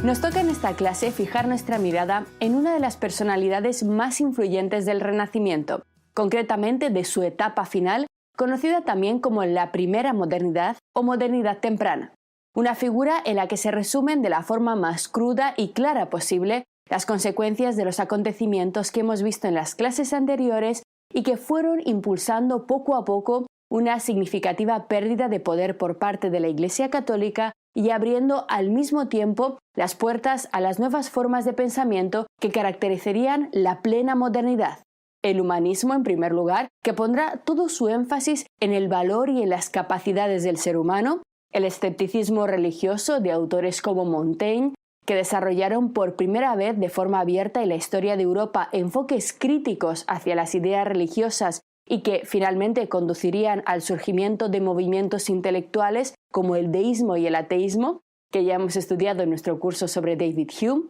Nos toca en esta clase fijar nuestra mirada en una de las personalidades más influyentes del Renacimiento, concretamente de su etapa final, conocida también como la primera modernidad o modernidad temprana. Una figura en la que se resumen de la forma más cruda y clara posible las consecuencias de los acontecimientos que hemos visto en las clases anteriores y que fueron impulsando poco a poco una significativa pérdida de poder por parte de la Iglesia Católica y abriendo al mismo tiempo las puertas a las nuevas formas de pensamiento que caracterizarían la plena modernidad. El humanismo, en primer lugar, que pondrá todo su énfasis en el valor y en las capacidades del ser humano, el escepticismo religioso de autores como Montaigne, que desarrollaron por primera vez de forma abierta en la historia de Europa enfoques críticos hacia las ideas religiosas y que finalmente conducirían al surgimiento de movimientos intelectuales como el deísmo y el ateísmo, que ya hemos estudiado en nuestro curso sobre David Hume,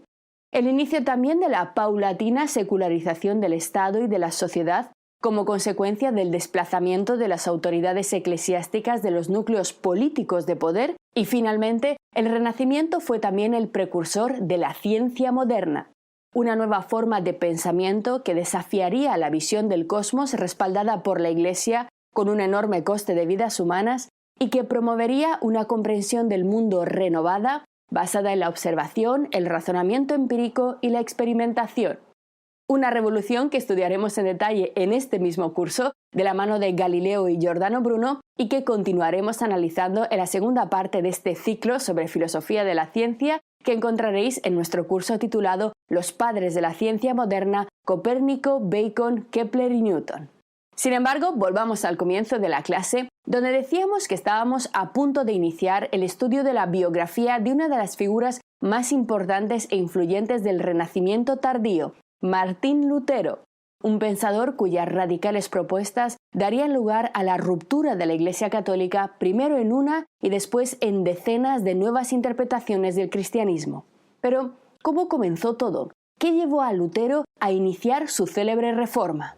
el inicio también de la paulatina secularización del Estado y de la sociedad como consecuencia del desplazamiento de las autoridades eclesiásticas de los núcleos políticos de poder y finalmente el Renacimiento fue también el precursor de la ciencia moderna, una nueva forma de pensamiento que desafiaría la visión del cosmos respaldada por la Iglesia con un enorme coste de vidas humanas y que promovería una comprensión del mundo renovada basada en la observación, el razonamiento empírico y la experimentación. Una revolución que estudiaremos en detalle en este mismo curso de la mano de Galileo y Giordano Bruno y que continuaremos analizando en la segunda parte de este ciclo sobre filosofía de la ciencia que encontraréis en nuestro curso titulado Los padres de la ciencia moderna, Copérnico, Bacon, Kepler y Newton. Sin embargo, volvamos al comienzo de la clase, donde decíamos que estábamos a punto de iniciar el estudio de la biografía de una de las figuras más importantes e influyentes del Renacimiento tardío, Martín Lutero, un pensador cuyas radicales propuestas darían lugar a la ruptura de la Iglesia Católica primero en una y después en decenas de nuevas interpretaciones del cristianismo. Pero, ¿cómo comenzó todo? ¿Qué llevó a Lutero a iniciar su célebre reforma?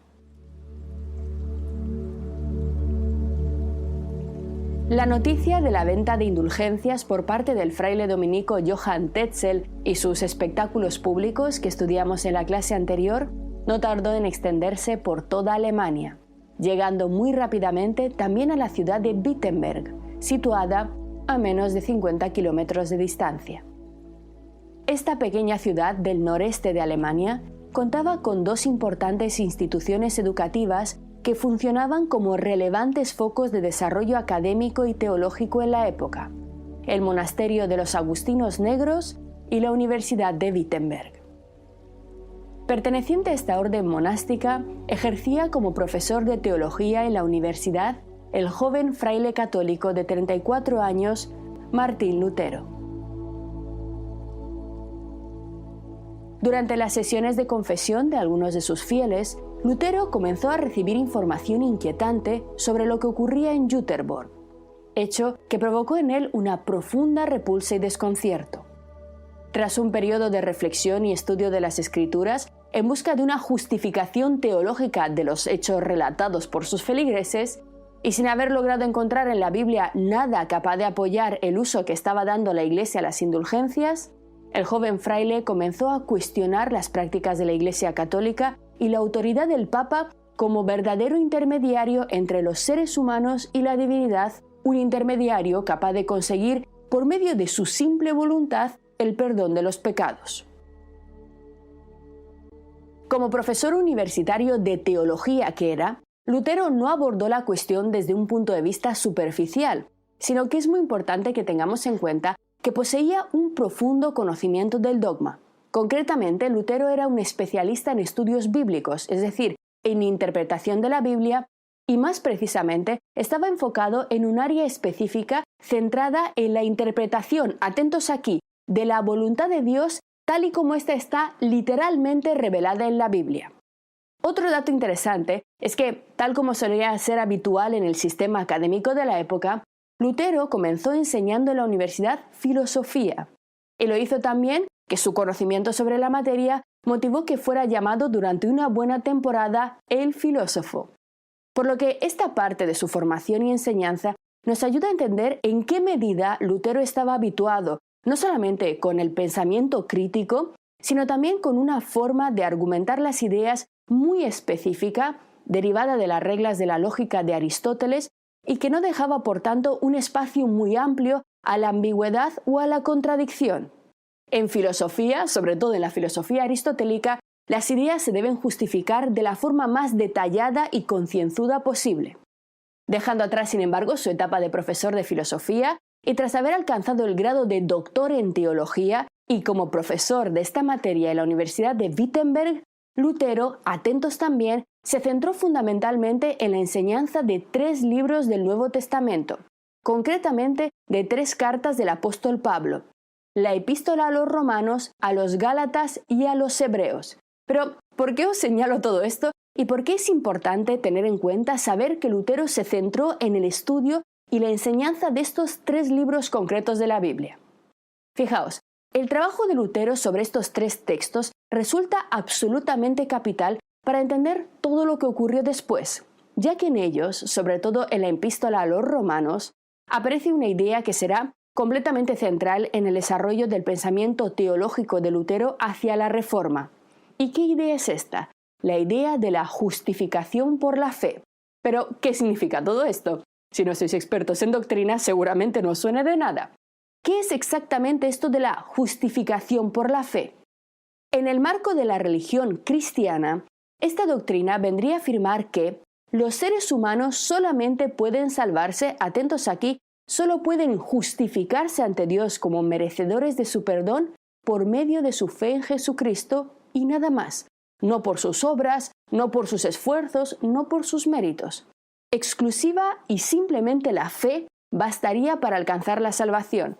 La noticia de la venta de indulgencias por parte del fraile dominico Johann Tetzel y sus espectáculos públicos que estudiamos en la clase anterior no tardó en extenderse por toda Alemania, llegando muy rápidamente también a la ciudad de Wittenberg, situada a menos de 50 kilómetros de distancia. Esta pequeña ciudad del noreste de Alemania contaba con dos importantes instituciones educativas que funcionaban como relevantes focos de desarrollo académico y teológico en la época: el monasterio de los Agustinos Negros y la Universidad de Wittenberg. Perteneciente a esta orden monástica, ejercía como profesor de teología en la universidad el joven fraile católico de 34 años, Martín Lutero. Durante las sesiones de confesión de algunos de sus fieles, Lutero comenzó a recibir información inquietante sobre lo que ocurría en Jüterbog, hecho que provocó en él una profunda repulsa y desconcierto. Tras un periodo de reflexión y estudio de las Escrituras, en busca de una justificación teológica de los hechos relatados por sus feligreses, y sin haber logrado encontrar en la Biblia nada capaz de apoyar el uso que estaba dando la Iglesia a las indulgencias, el joven fraile comenzó a cuestionar las prácticas de la Iglesia Católica y la autoridad del Papa como verdadero intermediario entre los seres humanos y la divinidad, un intermediario capaz de conseguir, por medio de su simple voluntad, el perdón de los pecados. Como profesor universitario de teología que era, Lutero no abordó la cuestión desde un punto de vista superficial, sino que es muy importante que tengamos en cuenta que poseía un profundo conocimiento del dogma. Concretamente, Lutero era un especialista en estudios bíblicos, es decir, en interpretación de la Biblia, y más precisamente estaba enfocado en un área específica centrada en la interpretación, atentos aquí, de la voluntad de Dios tal y como ésta está literalmente revelada en la Biblia. Otro dato interesante es que, tal como solía ser habitual en el sistema académico de la época, Lutero comenzó enseñando en la universidad filosofía, y lo hizo también que su conocimiento sobre la materia motivó que fuera llamado durante una buena temporada el filósofo. Por lo que esta parte de su formación y enseñanza nos ayuda a entender en qué medida Lutero estaba habituado no solamente con el pensamiento crítico, sino también con una forma de argumentar las ideas muy específica, derivada de las reglas de la lógica de Aristóteles, y que no dejaba, por tanto, un espacio muy amplio a la ambigüedad o a la contradicción. En filosofía, sobre todo en la filosofía aristotélica, las ideas se deben justificar de la forma más detallada y concienzuda posible. Dejando atrás, sin embargo, su etapa de profesor de filosofía, y tras haber alcanzado el grado de doctor en teología y como profesor de esta materia en la Universidad de Wittenberg, Lutero, atentos también, se centró fundamentalmente en la enseñanza de 3 libros del Nuevo Testamento, concretamente de 3 cartas del apóstol Pablo: la epístola a los romanos, a los gálatas y a los hebreos. Pero, ¿por qué os señalo todo esto? ¿Y por qué es importante tener en cuenta saber que Lutero se centró en el estudio y la enseñanza de estos 3 libros concretos de la Biblia? Fijaos, el trabajo de Lutero sobre estos 3 textos resulta absolutamente capital para entender todo lo que ocurrió después, ya que en ellos, sobre todo en la epístola a los romanos, aparece una idea que será completamente central en el desarrollo del pensamiento teológico de Lutero hacia la Reforma. ¿Y qué idea es esta? La idea de la justificación por la fe. Pero, ¿qué significa todo esto? Si no sois expertos en doctrina, seguramente no os suene de nada. ¿Qué es exactamente esto de la justificación por la fe? En el marco de la religión cristiana, esta doctrina vendría a afirmar que los seres humanos solamente pueden salvarse, atentos aquí, solo pueden justificarse ante Dios como merecedores de su perdón por medio de su fe en Jesucristo y nada más. No por sus obras, no por sus esfuerzos, no por sus méritos. Exclusiva y simplemente la fe bastaría para alcanzar la salvación.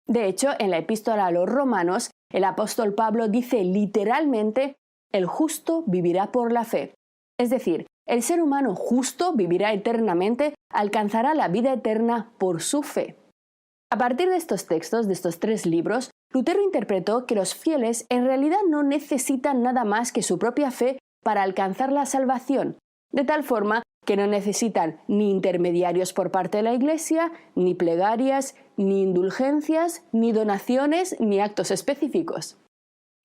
De hecho, en la epístola a los romanos, el apóstol Pablo dice literalmente: el justo vivirá por la fe. Es decir, el ser humano justo vivirá eternamente, alcanzará la vida eterna por su fe. A partir de estos textos, de estos 3 libros, Lutero interpretó que los fieles en realidad no necesitan nada más que su propia fe para alcanzar la salvación, de tal forma que no necesitan ni intermediarios por parte de la Iglesia, ni plegarias, ni indulgencias, ni donaciones, ni actos específicos.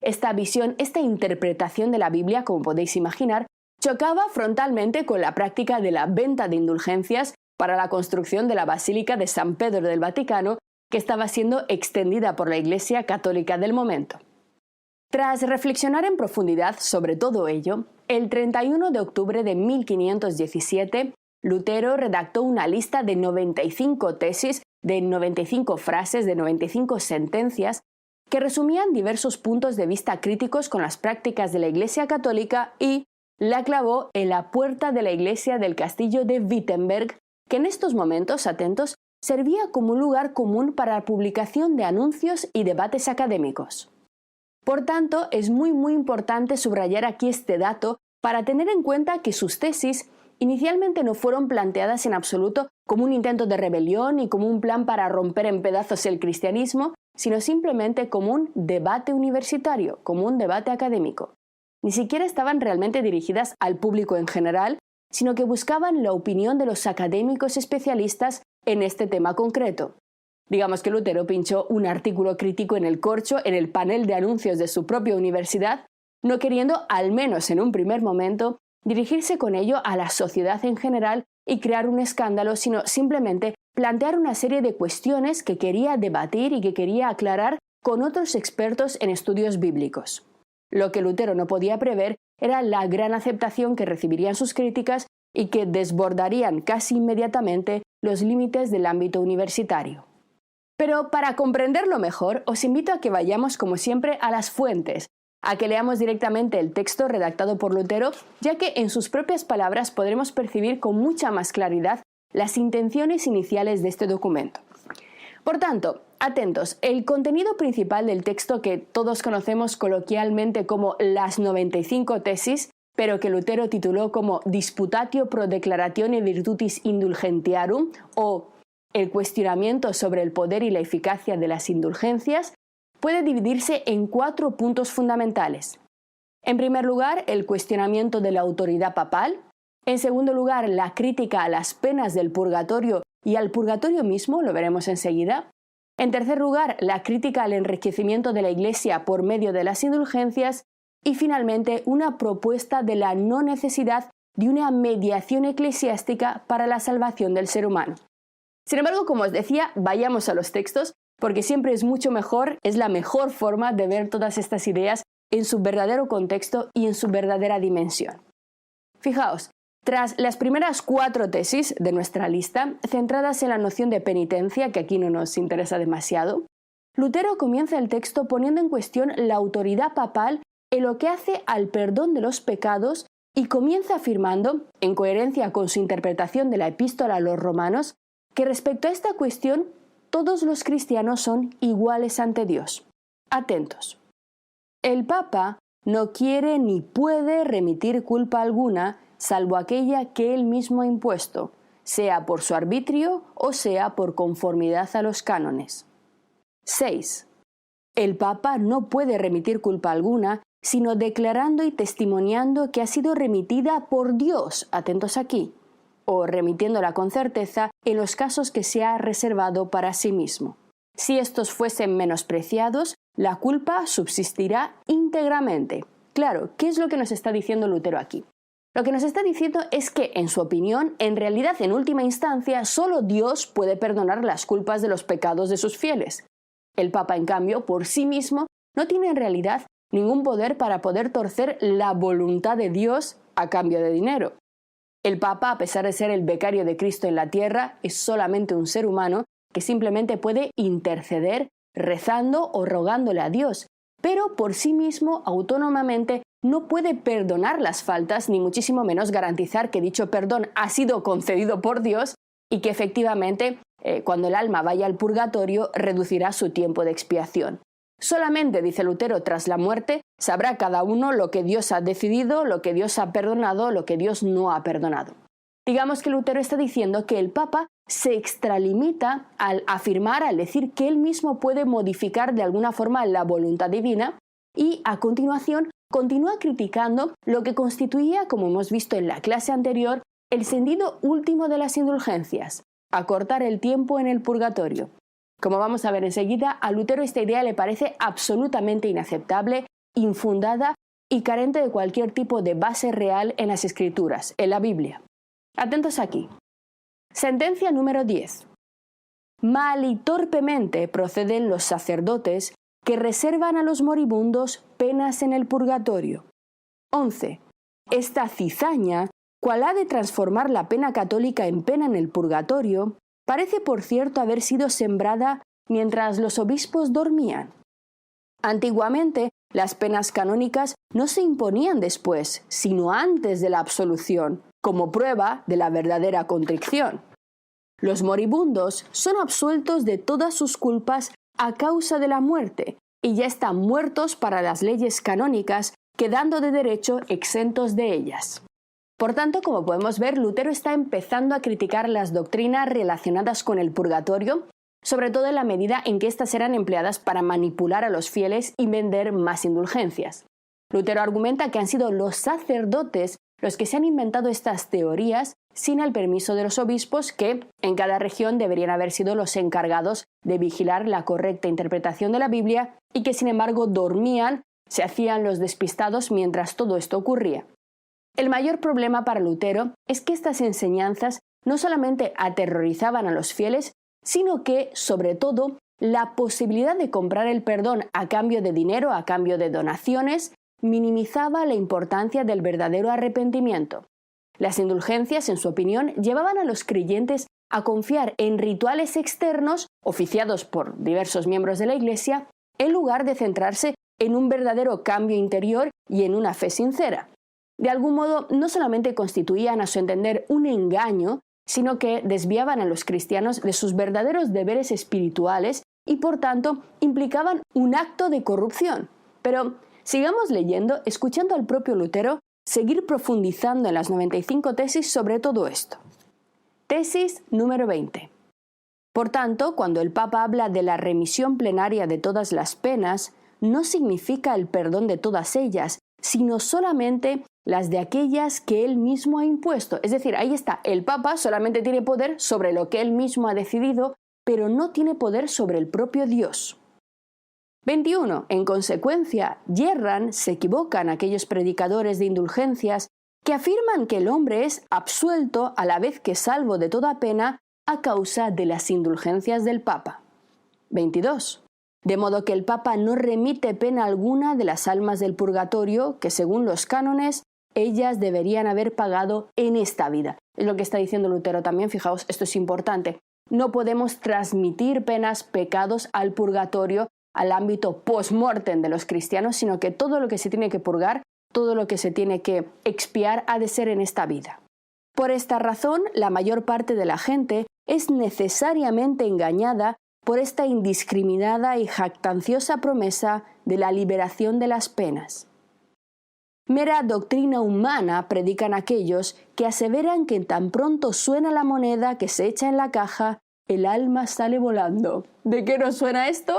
Esta visión, esta interpretación de la Biblia, como podéis imaginar, chocaba frontalmente con la práctica de la venta de indulgencias para la construcción de la Basílica de San Pedro del Vaticano, que estaba siendo extendida por la Iglesia católica del momento. Tras reflexionar en profundidad sobre todo ello, el 31 de octubre de 1517, Lutero redactó una lista de 95 tesis, de 95 frases, de 95 sentencias, que resumían diversos puntos de vista críticos con las prácticas de la Iglesia católica y la clavó en la puerta de la iglesia del castillo de Wittenberg, que en estos momentos, atentos, servía como un lugar común para la publicación de anuncios y debates académicos. Por tanto, es muy importante subrayar aquí este dato para tener en cuenta que sus tesis inicialmente no fueron planteadas en absoluto como un intento de rebelión y como un plan para romper en pedazos el cristianismo, sino simplemente como un debate universitario, como un debate académico. Ni siquiera estaban realmente dirigidas al público en general, sino que buscaban la opinión de los académicos especialistas en este tema concreto. Digamos que Lutero pinchó un artículo crítico en el corcho, en el panel de anuncios de su propia universidad, no queriendo, al menos en un primer momento, dirigirse con ello a la sociedad en general y crear un escándalo, sino simplemente plantear una serie de cuestiones que quería debatir y que quería aclarar con otros expertos en estudios bíblicos. Lo que Lutero no podía prever era la gran aceptación que recibirían sus críticas y que desbordarían casi inmediatamente los límites del ámbito universitario. Pero para comprenderlo mejor, os invito a que vayamos, como siempre, a las fuentes, a que leamos directamente el texto redactado por Lutero, ya que en sus propias palabras podremos percibir con mucha más claridad las intenciones iniciales de este documento. Por tanto, atentos, el contenido principal del texto, que todos conocemos coloquialmente como las 95 tesis, pero que Lutero tituló como Disputatio pro declaratione virtutis indulgentiarum, o el cuestionamiento sobre el poder y la eficacia de las indulgencias, puede dividirse en 4 puntos fundamentales. En primer lugar, el cuestionamiento de la autoridad papal. En segundo lugar, la crítica a las penas del purgatorio y al purgatorio mismo, lo veremos enseguida. En tercer lugar, la crítica al enriquecimiento de la Iglesia por medio de las indulgencias. Y finalmente, una propuesta de la no necesidad de una mediación eclesiástica para la salvación del ser humano. Sin embargo, como os decía, vayamos a los textos, porque siempre es mucho mejor, es la mejor forma de ver todas estas ideas en su verdadero contexto y en su verdadera dimensión. Fijaos, tras las primeras 4 tesis de nuestra lista, centradas en la noción de penitencia, que aquí no nos interesa demasiado, Lutero comienza el texto poniendo en cuestión la autoridad papal en lo que hace al perdón de los pecados y comienza afirmando, en coherencia con su interpretación de la epístola a los romanos, que respecto a esta cuestión todos los cristianos son iguales ante Dios. Atentos. El Papa no quiere ni puede remitir culpa alguna, salvo aquella que él mismo ha impuesto, sea por su arbitrio o sea por conformidad a los cánones. 6. El Papa no puede remitir culpa alguna, sino declarando y testimoniando que ha sido remitida por Dios, atentos aquí, o remitiéndola con certeza en los casos que se ha reservado para sí mismo. Si estos fuesen menospreciados, la culpa subsistirá íntegramente. Claro, ¿qué es lo que nos está diciendo Lutero aquí? Lo que nos está diciendo es que, en su opinión, en realidad, en última instancia, solo Dios puede perdonar las culpas de los pecados de sus fieles. El Papa, en cambio, por sí mismo, no tiene en realidad ningún poder para poder torcer la voluntad de Dios a cambio de dinero. El Papa, a pesar de ser el becario de Cristo en la tierra, es solamente un ser humano que simplemente puede interceder rezando o rogándole a Dios, pero por sí mismo, autónomamente, no puede perdonar las faltas, ni muchísimo menos garantizar que dicho perdón ha sido concedido por Dios y que efectivamente, cuando el alma vaya al purgatorio, reducirá su tiempo de expiación. Solamente, dice Lutero, tras la muerte, sabrá cada uno lo que Dios ha decidido, lo que Dios ha perdonado, lo que Dios no ha perdonado. Digamos que Lutero está diciendo que el Papa se extralimita al afirmar, al decir que él mismo puede modificar de alguna forma la voluntad divina y, a continuación, continúa criticando lo que constituía, como hemos visto en la clase anterior, el sentido último de las indulgencias, acortar el tiempo en el purgatorio. Como vamos a ver enseguida, a Lutero esta idea le parece absolutamente inaceptable, infundada y carente de cualquier tipo de base real en las Escrituras, en la Biblia. Atentos aquí. Sentencia número 10. Mal y torpemente proceden los sacerdotes que reservan a los moribundos penas en el purgatorio. 11. Esta cizaña, cual ha de transformar la pena católica en pena en el purgatorio, parece por cierto haber sido sembrada mientras los obispos dormían. Antiguamente, las penas canónicas no se imponían después, sino antes de la absolución, como prueba de la verdadera contrición. Los moribundos son absueltos de todas sus culpas a causa de la muerte, y ya están muertos para las leyes canónicas, quedando de derecho exentos de ellas. Por tanto, como podemos ver, Lutero está empezando a criticar las doctrinas relacionadas con el purgatorio, sobre todo en la medida en que éstas eran empleadas para manipular a los fieles y vender más indulgencias. Lutero argumenta que han sido los sacerdotes los que se han inventado estas teorías sin el permiso de los obispos que, en cada región, deberían haber sido los encargados de vigilar la correcta interpretación de la Biblia y que, sin embargo, dormían, se hacían los despistados mientras todo esto ocurría. El mayor problema para Lutero es que estas enseñanzas no solamente aterrorizaban a los fieles, sino que, sobre todo, la posibilidad de comprar el perdón a cambio de dinero, a cambio de donaciones, minimizaba la importancia del verdadero arrepentimiento. Las indulgencias, en su opinión, llevaban a los creyentes a confiar en rituales externos, oficiados por diversos miembros de la Iglesia, en lugar de centrarse en un verdadero cambio interior y en una fe sincera. De algún modo, no solamente constituían, a su entender, un engaño, sino que desviaban a los cristianos de sus verdaderos deberes espirituales y, por tanto, implicaban un acto de corrupción. Pero sigamos leyendo, escuchando al propio Lutero seguir profundizando en las 95 tesis sobre todo esto. Tesis número 20. Por tanto, cuando el Papa habla de la remisión plenaria de todas las penas, no significa el perdón de todas ellas, sino solamente las de aquellas que él mismo ha impuesto. Es decir, ahí está, el Papa solamente tiene poder sobre lo que él mismo ha decidido pero no tiene poder sobre el propio Dios. 21. En consecuencia, yerran, se equivocan aquellos predicadores de indulgencias que afirman que el hombre es absuelto a la vez que salvo de toda pena a causa de las indulgencias del Papa. 22. De modo que el Papa no remite pena alguna de las almas del purgatorio que, según los cánones, ellas deberían haber pagado en esta vida. Es lo que está diciendo Lutero también, fijaos, esto es importante. No podemos transmitir penas, pecados al purgatorio, al ámbito post-mortem de los cristianos, sino que todo lo que se tiene que purgar, todo lo que se tiene que expiar ha de ser en esta vida. Por esta razón, la mayor parte de la gente es necesariamente engañada por esta indiscriminada y jactanciosa promesa de la liberación de las penas. Mera doctrina humana predican aquellos que aseveran que tan pronto suena la moneda que se echa en la caja, el alma sale volando. ¿De qué nos suena esto?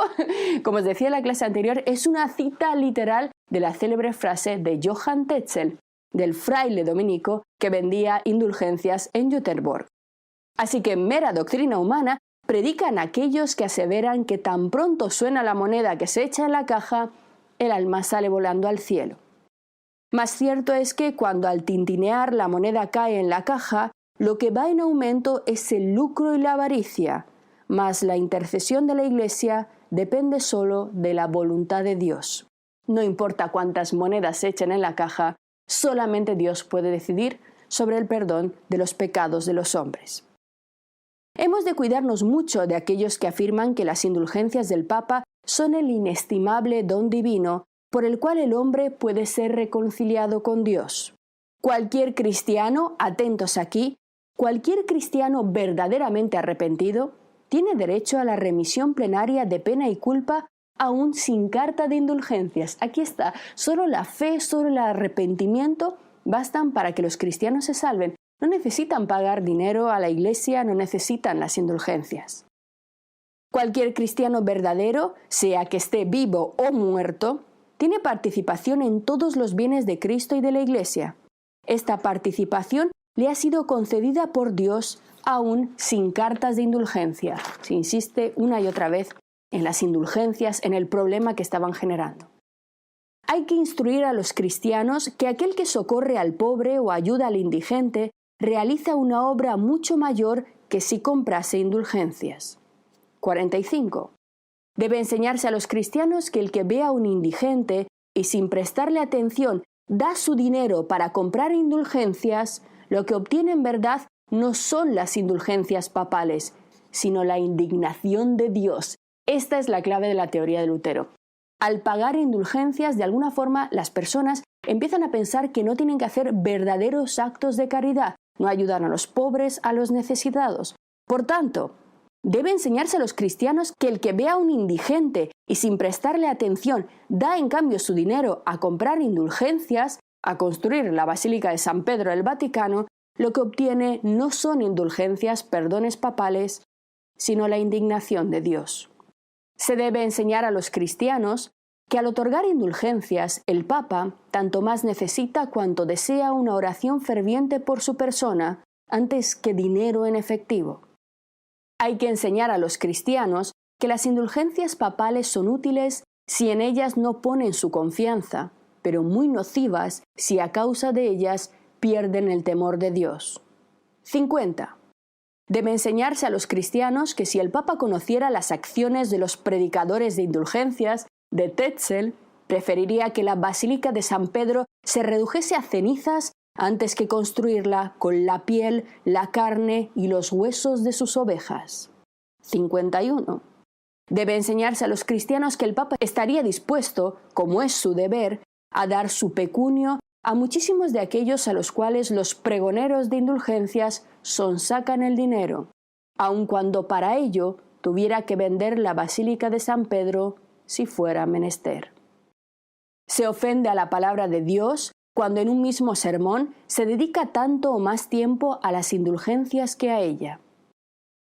Como os decía en la clase anterior, es una cita literal de la célebre frase de Johann Tetzel, del fraile dominico que vendía indulgencias en Göteborg. Así que mera doctrina humana predican aquellos que aseveran que tan pronto suena la moneda que se echa en la caja, el alma sale volando al cielo. Más cierto es que cuando al tintinear la moneda cae en la caja, lo que va en aumento es el lucro y la avaricia, mas la intercesión de la Iglesia depende solo de la voluntad de Dios. No importa cuántas monedas se echen en la caja, solamente Dios puede decidir sobre el perdón de los pecados de los hombres. Hemos de cuidarnos mucho de aquellos que afirman que las indulgencias del Papa son el inestimable don divino por el cual el hombre puede ser reconciliado con Dios. Cualquier cristiano, atentos aquí, cualquier cristiano verdaderamente arrepentido tiene derecho a la remisión plenaria de pena y culpa aún sin carta de indulgencias. Aquí está, solo la fe, solo el arrepentimiento bastan para que los cristianos se salven. No necesitan pagar dinero a la Iglesia, no necesitan las indulgencias. Cualquier cristiano verdadero, sea que esté vivo o muerto, tiene participación en todos los bienes de Cristo y de la Iglesia. Esta participación le ha sido concedida por Dios aún sin cartas de indulgencia. Se insiste una y otra vez en las indulgencias, en el problema que estaban generando. Hay que instruir a los cristianos que aquel que socorre al pobre o ayuda al indigente realiza una obra mucho mayor que si comprase indulgencias. 45. Debe enseñarse a los cristianos que el que ve a un indigente y sin prestarle atención da su dinero para comprar indulgencias, lo que obtiene en verdad no son las indulgencias papales, sino la indignación de Dios. Esta es la clave de la teoría de Lutero. Al pagar indulgencias, de alguna forma, las personas empiezan a pensar que no tienen que hacer verdaderos actos de caridad, no ayudan a los pobres, a los necesitados. Por tanto, debe enseñarse a los cristianos que el que vea a un indigente y sin prestarle atención da en cambio su dinero a comprar indulgencias, a construir la Basílica de San Pedro del Vaticano, lo que obtiene no son indulgencias, perdones papales, sino la indignación de Dios. Se debe enseñar a los cristianos que al otorgar indulgencias, el Papa tanto más necesita cuanto desea una oración ferviente por su persona antes que dinero en efectivo. Hay que enseñar a los cristianos que las indulgencias papales son útiles si en ellas no ponen su confianza, pero muy nocivas si a causa de ellas pierden el temor de Dios. 50. Debe enseñarse a los cristianos que si el Papa conociera las acciones de los predicadores de indulgencias de Tetzel, preferiría que la Basílica de San Pedro se redujese a cenizas antes que construirla con la piel, la carne y los huesos de sus ovejas. 51. Debe enseñarse a los cristianos que el Papa estaría dispuesto, como es su deber, a dar su pecunio a muchísimos de aquellos a los cuales los pregoneros de indulgencias sonsacan el dinero, aun cuando para ello tuviera que vender la Basílica de San Pedro si fuera menester. Se ofende a la palabra de Dios cuando en un mismo sermón se dedica tanto o más tiempo a las indulgencias que a ella.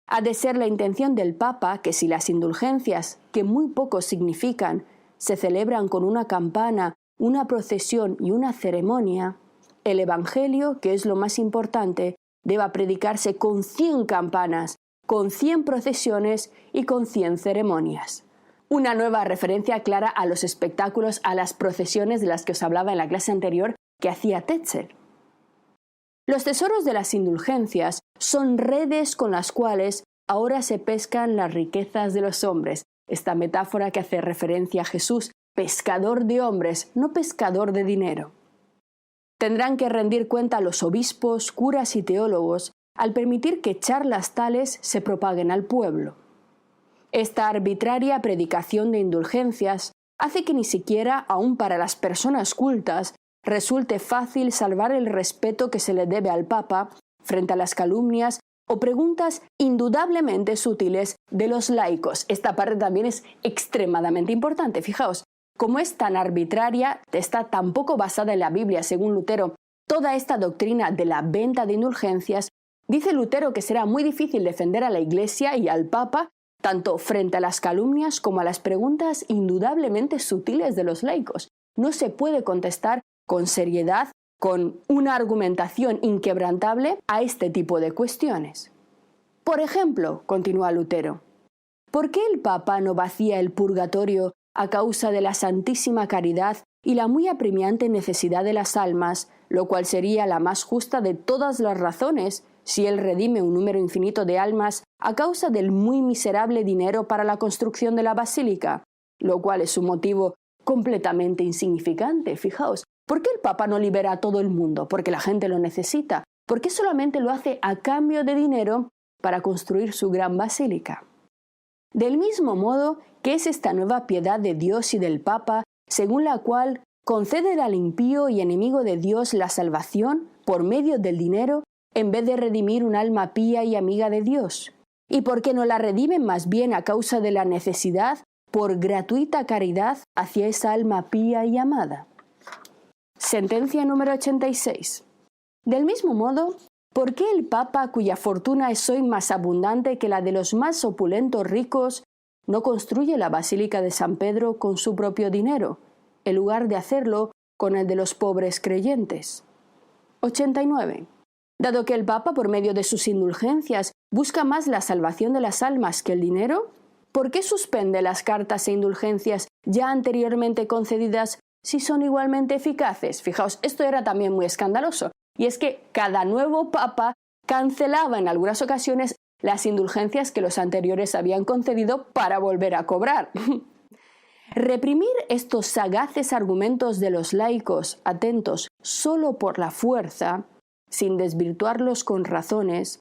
Ha de ser la intención del Papa que si las indulgencias, que muy poco significan, se celebran con una campana, una procesión y una ceremonia, el Evangelio, que es lo más importante, deba predicarse con 100 campanas, con 100 procesiones y con 100 ceremonias. Una nueva referencia clara a los espectáculos, a las procesiones de las que os hablaba en la clase anterior que hacía Tetzel. Los tesoros de las indulgencias son redes con las cuales ahora se pescan las riquezas de los hombres. Esta metáfora que hace referencia a Jesús, pescador de hombres, no pescador de dinero. Tendrán que rendir cuenta los obispos, curas y teólogos al permitir que charlas tales se propaguen al pueblo. Esta arbitraria predicación de indulgencias hace que ni siquiera, aun para las personas cultas, resulte fácil salvar el respeto que se le debe al Papa frente a las calumnias o preguntas indudablemente sutiles de los laicos. Esta parte también es extremadamente importante. Fijaos, como es tan arbitraria, está tan poco basada en la Biblia, según Lutero, toda esta doctrina de la venta de indulgencias, dice Lutero que será muy difícil defender a la Iglesia y al Papa tanto frente a las calumnias como a las preguntas indudablemente sutiles de los laicos. No se puede contestar con seriedad, con una argumentación inquebrantable a este tipo de cuestiones. Por ejemplo, continúa Lutero, ¿por qué el Papa no vacía el purgatorio a causa de la santísima caridad y la muy apremiante necesidad de las almas, lo cual sería la más justa de todas las razones si él redime un número infinito de almas a causa del muy miserable dinero para la construcción de la basílica, lo cual es un motivo completamente insignificante? Fijaos, ¿por qué el Papa no libera a todo el mundo? Porque la gente lo necesita. ¿Por qué solamente lo hace a cambio de dinero para construir su gran basílica? Del mismo modo, ¿qué es esta nueva piedad de Dios y del Papa, según la cual concede al impío y enemigo de Dios la salvación por medio del dinero, en vez de redimir un alma pía y amiga de Dios? ¿Y por qué no la redimen más bien a causa de la necesidad, por gratuita caridad hacia esa alma pía y amada? Sentencia número 86. Del mismo modo, ¿por qué el Papa, cuya fortuna es hoy más abundante que la de los más opulentos ricos, no construye la Basílica de San Pedro con su propio dinero, en lugar de hacerlo con el de los pobres creyentes? 89. Dado que el Papa, por medio de sus indulgencias, busca más la salvación de las almas que el dinero, ¿por qué suspende las cartas e indulgencias ya anteriormente concedidas si son igualmente eficaces? Fijaos, esto era también muy escandaloso, y es que cada nuevo Papa cancelaba en algunas ocasiones las indulgencias que los anteriores habían concedido para volver a cobrar. Reprimir estos sagaces argumentos de los laicos atentos solo por la fuerza, sin desvirtuarlos con razones,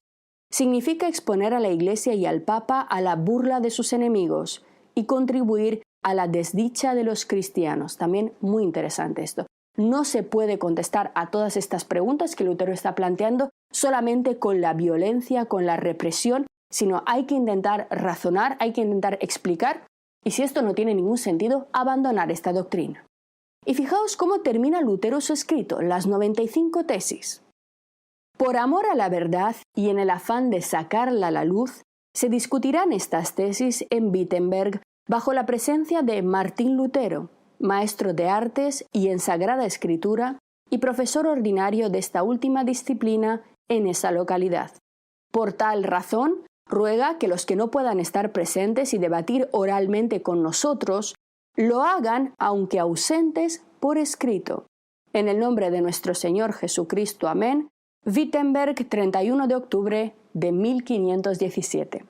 significa exponer a la Iglesia y al Papa a la burla de sus enemigos y contribuir a la desdicha de los cristianos. También muy interesante esto. No se puede contestar a todas estas preguntas que Lutero está planteando solamente con la violencia, con la represión, sino hay que intentar razonar, hay que intentar explicar, y si esto no tiene ningún sentido, abandonar esta doctrina. Y fijaos cómo termina Lutero su escrito, las 95 tesis. Por amor a la verdad y en el afán de sacarla a la luz, se discutirán estas tesis en Wittenberg bajo la presencia de Martín Lutero, maestro de artes y en Sagrada Escritura y profesor ordinario de esta última disciplina en esa localidad. Por tal razón, ruega que los que no puedan estar presentes y debatir oralmente con nosotros, lo hagan, aunque ausentes, por escrito. En el nombre de nuestro Señor Jesucristo. Amén. Wittenberg, 31 de octubre de 1517.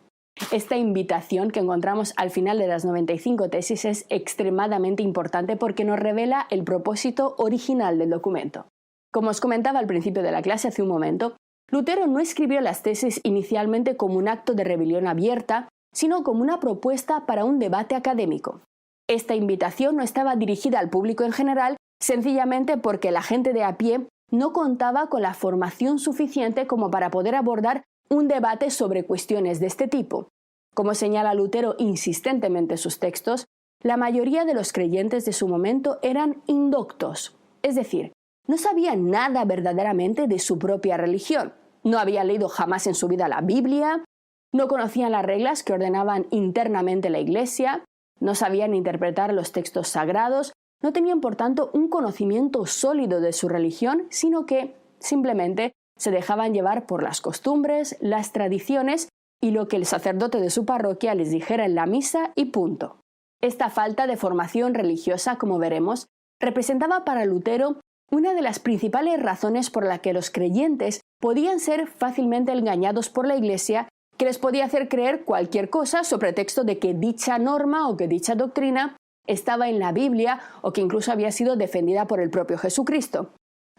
Esta invitación que encontramos al final de las 95 tesis es extremadamente importante porque nos revela el propósito original del documento. Como os comentaba al principio de la clase hace un momento, Lutero no escribió las tesis inicialmente como un acto de rebelión abierta, sino como una propuesta para un debate académico. Esta invitación no estaba dirigida al público en general, sencillamente porque la gente de a pie no contaba con la formación suficiente como para poder abordar un debate sobre cuestiones de este tipo. Como señala Lutero insistentemente en sus textos, la mayoría de los creyentes de su momento eran indoctos, es decir, no sabían nada verdaderamente de su propia religión, no habían leído jamás en su vida la Biblia, no conocían las reglas que ordenaban internamente la Iglesia, no sabían interpretar los textos sagrados, no tenían por tanto un conocimiento sólido de su religión, sino que simplemente se dejaban llevar por las costumbres, las tradiciones y lo que el sacerdote de su parroquia les dijera en la misa y punto. Esta falta de formación religiosa, como veremos, representaba para Lutero una de las principales razones por la que los creyentes podían ser fácilmente engañados por la Iglesia, que les podía hacer creer cualquier cosa sobre pretexto de que dicha norma o que dicha doctrina estaba en la Biblia o que incluso había sido defendida por el propio Jesucristo.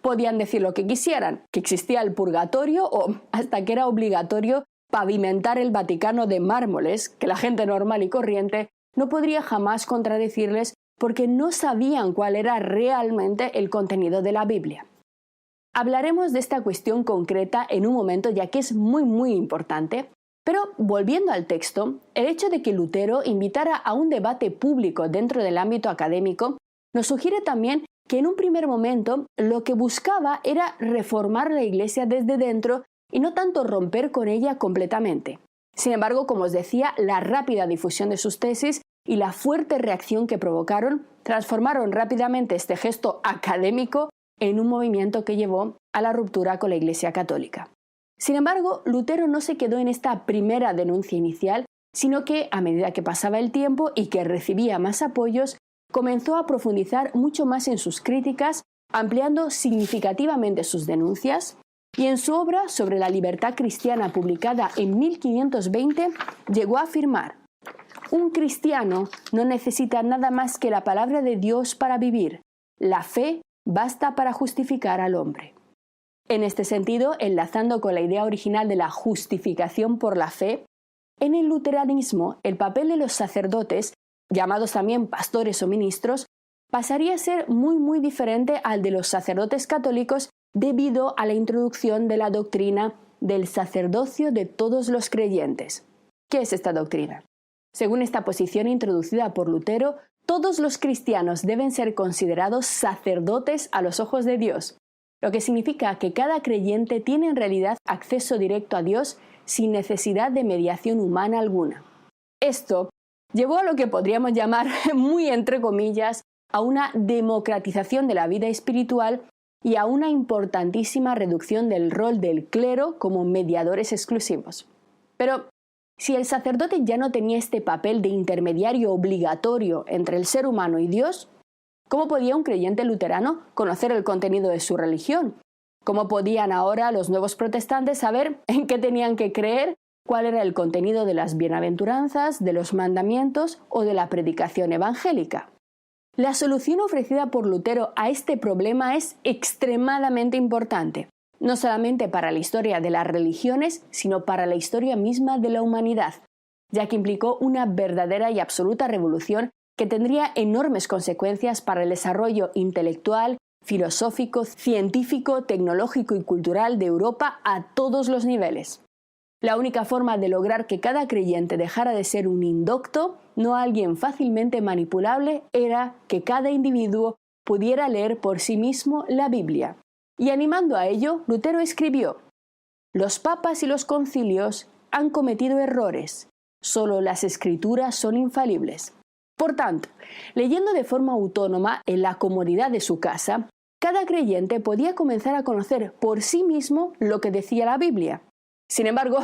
Podían decir lo que quisieran, que existía el purgatorio o hasta que era obligatorio pavimentar el Vaticano de mármoles, que la gente normal y corriente no podría jamás contradecirles porque no sabían cuál era realmente el contenido de la Biblia. Hablaremos de esta cuestión concreta en un momento, ya que es muy importante, pero volviendo al texto, el hecho de que Lutero invitara a un debate público dentro del ámbito académico nos sugiere también que en un primer momento lo que buscaba era reformar la Iglesia desde dentro y no tanto romper con ella completamente. Sin embargo, como os decía, la rápida difusión de sus tesis y la fuerte reacción que provocaron transformaron rápidamente este gesto académico en un movimiento que llevó a la ruptura con la Iglesia católica. Sin embargo, Lutero no se quedó en esta primera denuncia inicial, sino que a medida que pasaba el tiempo y que recibía más apoyos, comenzó a profundizar mucho más en sus críticas, ampliando significativamente sus denuncias, y en su obra sobre la libertad cristiana publicada en 1520 llegó a afirmar: un cristiano no necesita nada más que la palabra de Dios para vivir. La fe basta para justificar al hombre. En este sentido, enlazando con la idea original de la justificación por la fe, en el luteranismo el papel de los sacerdotes, llamados también pastores o ministros, pasaría a ser muy diferente al de los sacerdotes católicos debido a la introducción de la doctrina del sacerdocio de todos los creyentes. ¿Qué es esta doctrina? Según esta posición introducida por Lutero, todos los cristianos deben ser considerados sacerdotes a los ojos de Dios, lo que significa que cada creyente tiene en realidad acceso directo a Dios sin necesidad de mediación humana alguna. Esto llevó a lo que podríamos llamar, muy entre comillas, a una democratización de la vida espiritual y a una importantísima reducción del rol del clero como mediadores exclusivos. Pero si el sacerdote ya no tenía este papel de intermediario obligatorio entre el ser humano y Dios, ¿cómo podía un creyente luterano conocer el contenido de su religión? ¿Cómo podían ahora los nuevos protestantes saber en qué tenían que creer, cuál era el contenido de las bienaventuranzas, de los mandamientos o de la predicación evangélica? La solución ofrecida por Lutero a este problema es extremadamente importante, no solamente para la historia de las religiones, sino para la historia misma de la humanidad, ya que implicó una verdadera y absoluta revolución que tendría enormes consecuencias para el desarrollo intelectual, filosófico, científico, tecnológico y cultural de Europa a todos los niveles. La única forma de lograr que cada creyente dejara de ser un indocto, no alguien fácilmente manipulable, era que cada individuo pudiera leer por sí mismo la Biblia. Y animando a ello, Lutero escribió: «Los papas y los concilios han cometido errores. Solo las escrituras son infalibles». Por tanto, leyendo de forma autónoma en la comodidad de su casa, cada creyente podía comenzar a conocer por sí mismo lo que decía la Biblia. Sin embargo,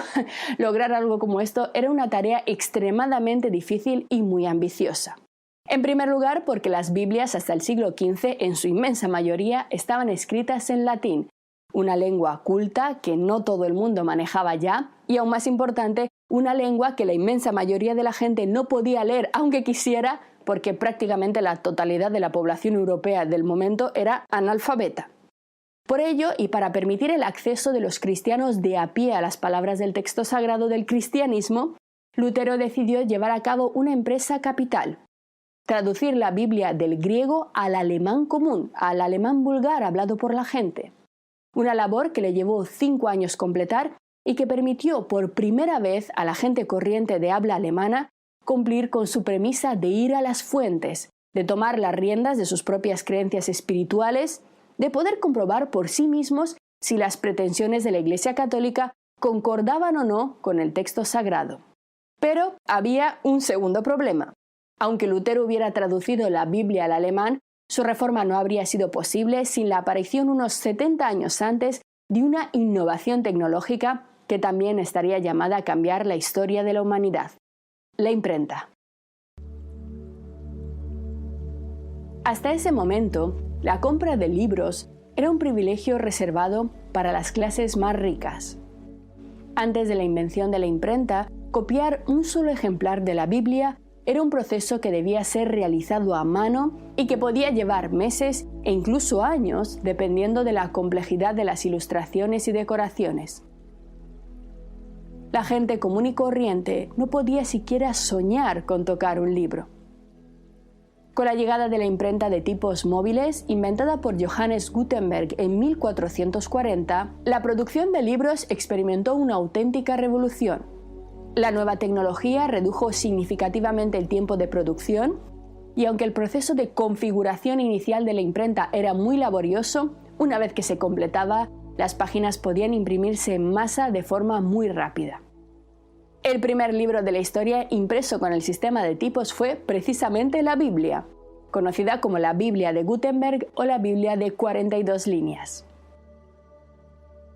lograr algo como esto era una tarea extremadamente difícil y muy ambiciosa. En primer lugar, porque las Biblias hasta el siglo XV, en su inmensa mayoría, estaban escritas en latín, una lengua culta que no todo el mundo manejaba ya, y aún más importante, una lengua que la inmensa mayoría de la gente no podía leer aunque quisiera, porque prácticamente la totalidad de la población europea del momento era analfabeta. Por ello, y para permitir el acceso de los cristianos de a pie a las palabras del texto sagrado del cristianismo, Lutero decidió llevar a cabo una empresa capital: traducir la Biblia del griego al alemán común, al alemán vulgar hablado por la gente. Una labor que le llevó 5 años completar y que permitió por primera vez a la gente corriente de habla alemana cumplir con su premisa de ir a las fuentes, de tomar las riendas de sus propias creencias espirituales, de poder comprobar por sí mismos si las pretensiones de la Iglesia católica concordaban o no con el texto sagrado. Pero había un segundo problema. Aunque Lutero hubiera traducido la Biblia al alemán, su reforma no habría sido posible sin la aparición unos 70 años antes de una innovación tecnológica que también estaría llamada a cambiar la historia de la humanidad: la imprenta. Hasta ese momento, la compra de libros era un privilegio reservado para las clases más ricas. Antes de la invención de la imprenta, copiar un solo ejemplar de la Biblia era un proceso que debía ser realizado a mano y que podía llevar meses e incluso años, dependiendo de la complejidad de las ilustraciones y decoraciones. La gente común y corriente no podía siquiera soñar con tocar un libro. Con la llegada de la imprenta de tipos móviles, inventada por Johannes Gutenberg en 1440, la producción de libros experimentó una auténtica revolución. La nueva tecnología redujo significativamente el tiempo de producción, y aunque el proceso de configuración inicial de la imprenta era muy laborioso, una vez que se completaba, las páginas podían imprimirse en masa de forma muy rápida. El primer libro de la historia impreso con el sistema de tipos fue precisamente la Biblia, conocida como la Biblia de Gutenberg o la Biblia de 42 líneas.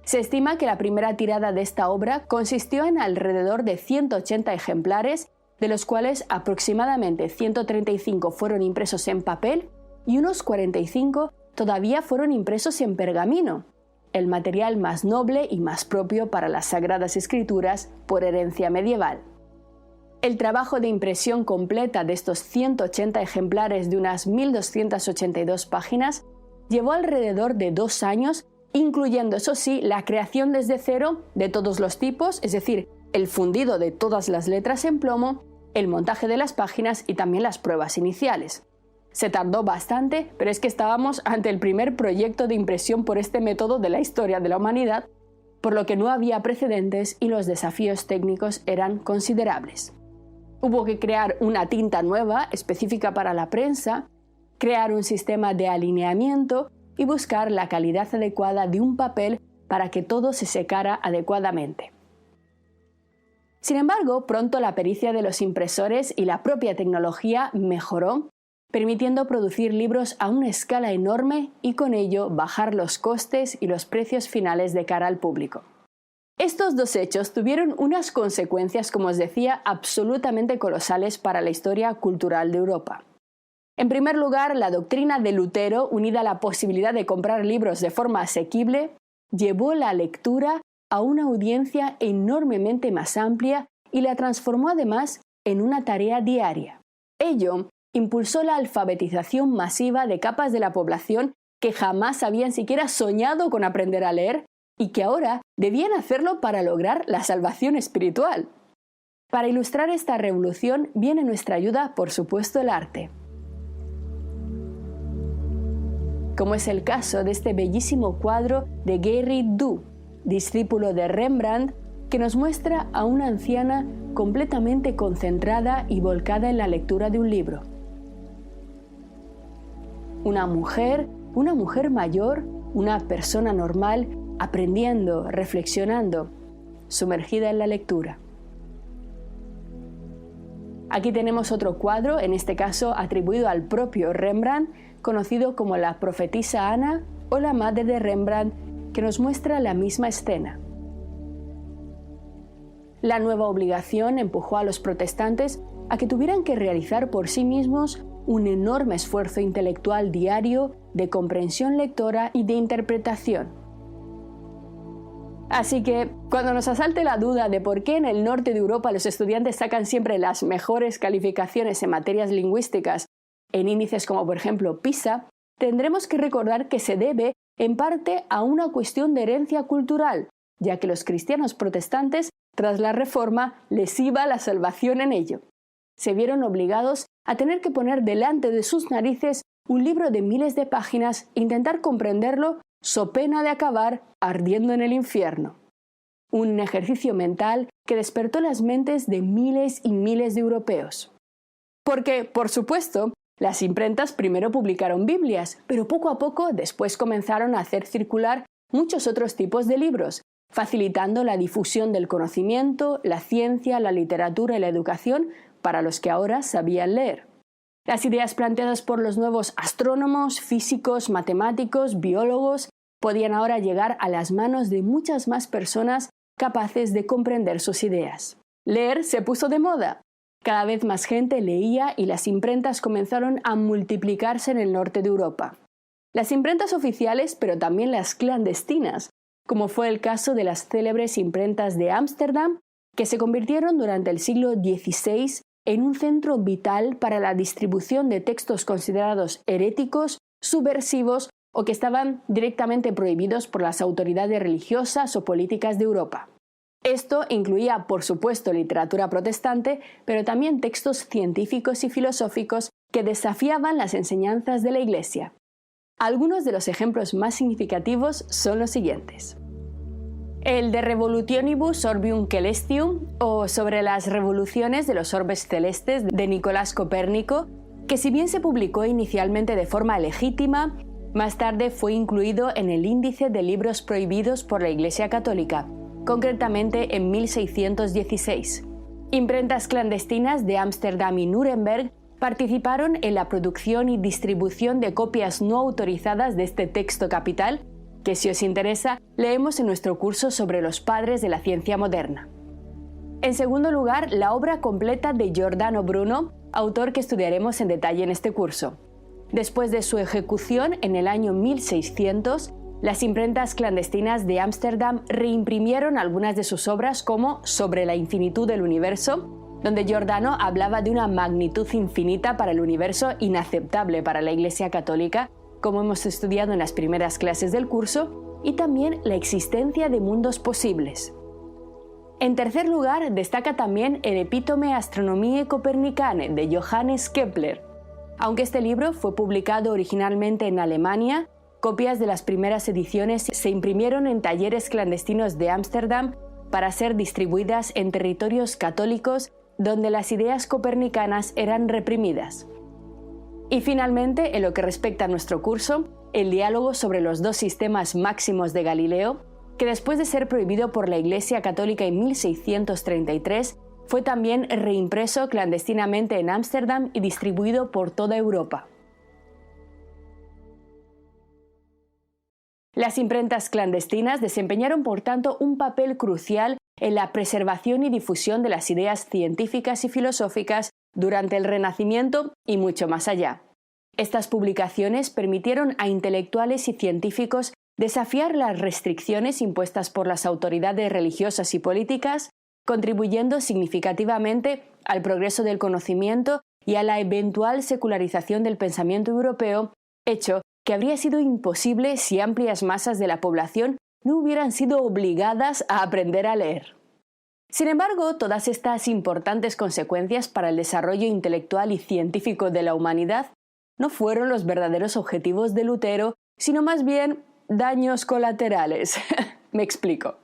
Se estima que la primera tirada de esta obra consistió en alrededor de 180 ejemplares, de los cuales aproximadamente 135 fueron impresos en papel y unos 45 todavía fueron impresos en pergamino, el material más noble y más propio para las Sagradas Escrituras por herencia medieval. El trabajo de impresión completa de estos 180 ejemplares de unas 1282 páginas llevó alrededor de 2 años, incluyendo, eso sí, la creación desde cero de todos los tipos, es decir, el fundido de todas las letras en plomo, el montaje de las páginas y también las pruebas iniciales. Se tardó bastante, pero es que estábamos ante el primer proyecto de impresión por este método de la historia de la humanidad, por lo que no había precedentes y los desafíos técnicos eran considerables. Hubo que crear una tinta nueva, específica para la prensa, crear un sistema de alineamiento y buscar la calidad adecuada de un papel para que todo se secara adecuadamente. Sin embargo, pronto la pericia de los impresores y la propia tecnología mejoró, permitiendo producir libros a una escala enorme y con ello bajar los costes y los precios finales de cara al público. Estos dos hechos tuvieron unas consecuencias, como os decía, absolutamente colosales para la historia cultural de Europa. En primer lugar, la doctrina de Lutero, unida a la posibilidad de comprar libros de forma asequible, llevó la lectura a una audiencia enormemente más amplia y la transformó además en una tarea diaria. Ello impulsó la alfabetización masiva de capas de la población que jamás habían siquiera soñado con aprender a leer y que ahora debían hacerlo para lograr la salvación espiritual. Para ilustrar esta revolución viene en nuestra ayuda, por supuesto, el arte. Como es el caso de este bellísimo cuadro de Gerrit Dou, discípulo de Rembrandt, que nos muestra a una anciana completamente concentrada y volcada en la lectura de un libro. Una mujer mayor, una persona normal, aprendiendo, reflexionando, sumergida en la lectura. Aquí tenemos otro cuadro, en este caso atribuido al propio Rembrandt, conocido como la profetisa Ana o la madre de Rembrandt, que nos muestra la misma escena. La nueva obligación empujó a los protestantes a que tuvieran que realizar por sí mismos un enorme esfuerzo intelectual diario de comprensión lectora y de interpretación. Así que, cuando nos asalte la duda de por qué en el norte de Europa los estudiantes sacan siempre las mejores calificaciones en materias lingüísticas, en índices como por ejemplo PISA, tendremos que recordar que se debe en parte a una cuestión de herencia cultural, ya que los cristianos protestantes, tras la Reforma, les iba la salvación en ello. Se vieron obligados a tener que poner delante de sus narices un libro de miles de páginas e intentar comprenderlo so pena de acabar ardiendo en el infierno. Un ejercicio mental que despertó las mentes de miles y miles de europeos. Porque, por supuesto, las imprentas primero publicaron Biblias, pero poco a poco después comenzaron a hacer circular muchos otros tipos de libros, facilitando la difusión del conocimiento, la ciencia, la literatura y la educación para los que ahora sabían leer. Las ideas planteadas por los nuevos astrónomos, físicos, matemáticos, biólogos, podían ahora llegar a las manos de muchas más personas capaces de comprender sus ideas. Leer se puso de moda. Cada vez más gente leía y las imprentas comenzaron a multiplicarse en el norte de Europa. Las imprentas oficiales, pero también las clandestinas, como fue el caso de las célebres imprentas de Ámsterdam, que se convirtieron durante el siglo XVI en un centro vital para la distribución de textos considerados heréticos, subversivos o que estaban directamente prohibidos por las autoridades religiosas o políticas de Europa. Esto incluía, por supuesto, literatura protestante, pero también textos científicos y filosóficos que desafiaban las enseñanzas de la Iglesia. Algunos de los ejemplos más significativos son los siguientes. El De Revolutionibus Orbium Coelestium, o sobre las revoluciones de los orbes celestes de Nicolás Copérnico, que si bien se publicó inicialmente de forma legítima, más tarde fue incluido en el índice de libros prohibidos por la Iglesia Católica, concretamente en 1616. Imprentas clandestinas de Ámsterdam y Nuremberg participaron en la producción y distribución de copias no autorizadas de este texto capital, que si os interesa, leemos en nuestro curso sobre los padres de la ciencia moderna. En segundo lugar, la obra completa de Giordano Bruno, autor que estudiaremos en detalle en este curso. Después de su ejecución en el año 1600, las imprentas clandestinas de Ámsterdam reimprimieron algunas de sus obras como Sobre la infinitud del universo, donde Giordano hablaba de una magnitud infinita para el universo inaceptable para la Iglesia Católica, como hemos estudiado en las primeras clases del curso, y también la existencia de mundos posibles. En tercer lugar, destaca también el Epitome Astronomiae Copernicane de Johannes Kepler. Aunque este libro fue publicado originalmente en Alemania, copias de las primeras ediciones se imprimieron en talleres clandestinos de Ámsterdam para ser distribuidas en territorios católicos donde las ideas copernicanas eran reprimidas. Y finalmente, en lo que respecta a nuestro curso, el diálogo sobre los dos sistemas máximos de Galileo, que después de ser prohibido por la Iglesia Católica en 1633, fue también reimpreso clandestinamente en Ámsterdam y distribuido por toda Europa. Las imprentas clandestinas desempeñaron, por tanto, un papel crucial en la preservación y difusión de las ideas científicas y filosóficas durante el Renacimiento y mucho más allá. Estas publicaciones permitieron a intelectuales y científicos desafiar las restricciones impuestas por las autoridades religiosas y políticas, contribuyendo significativamente al progreso del conocimiento y a la eventual secularización del pensamiento europeo, hecho que habría sido imposible si amplias masas de la población no hubieran sido obligadas a aprender a leer. Sin embargo, todas estas importantes consecuencias para el desarrollo intelectual y científico de la humanidad no fueron los verdaderos objetivos de Lutero, sino más bien daños colaterales. Me explico.